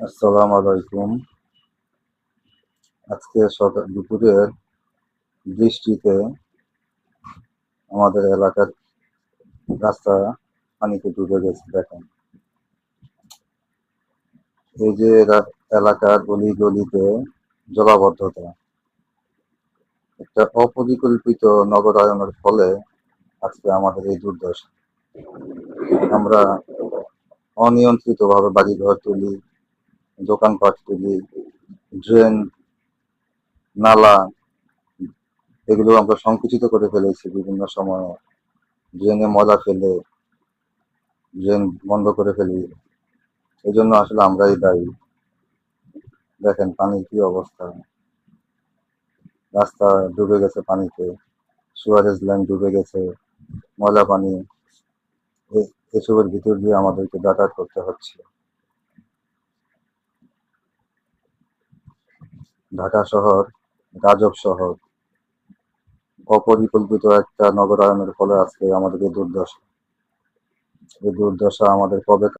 আসসালামু আলাইকুম। আজকে সকাল দুপুরের বৃষ্টিতে আমাদের এলাকার রাস্তা পানিতে ডুবে গেছে। দেখেন, এই যে এলাকার গলি গলিতে জলাবদ্ধতা, একটা অপরিকল্পিত নগরায়নের ফলে আজকে আমাদের এই দুর্দশা। আমরা অনিয়ন্ত্রিতভাবে বাড়িঘর তুলি, দোকানপাট তুলি, ড্রেন, নালা এগুলো আমরা সংকুচিত করে ফেলেছি বিভিন্ন সময়ে। ড্রেনে ময়লা ফেলে ড্রেন বন্ধ করে ফেলি। এই জন্য আসলে আমরাই দায়ী। দেখেন পানির কি অবস্থা, রাস্তা ডুবে গেছে পানিতে, সুয়ারেজ লাইন ডুবে গেছে, ময়লা পানি, এসবের ভিতর দিয়ে আমাদেরকে যাতায়াত করতে হচ্ছে। ঢাকা শহর রাজব শহর, অপরিকল্পিত একটা নগরায়নের ফলে আজকে আমাদের এই দুর্দশা আমাদের কবে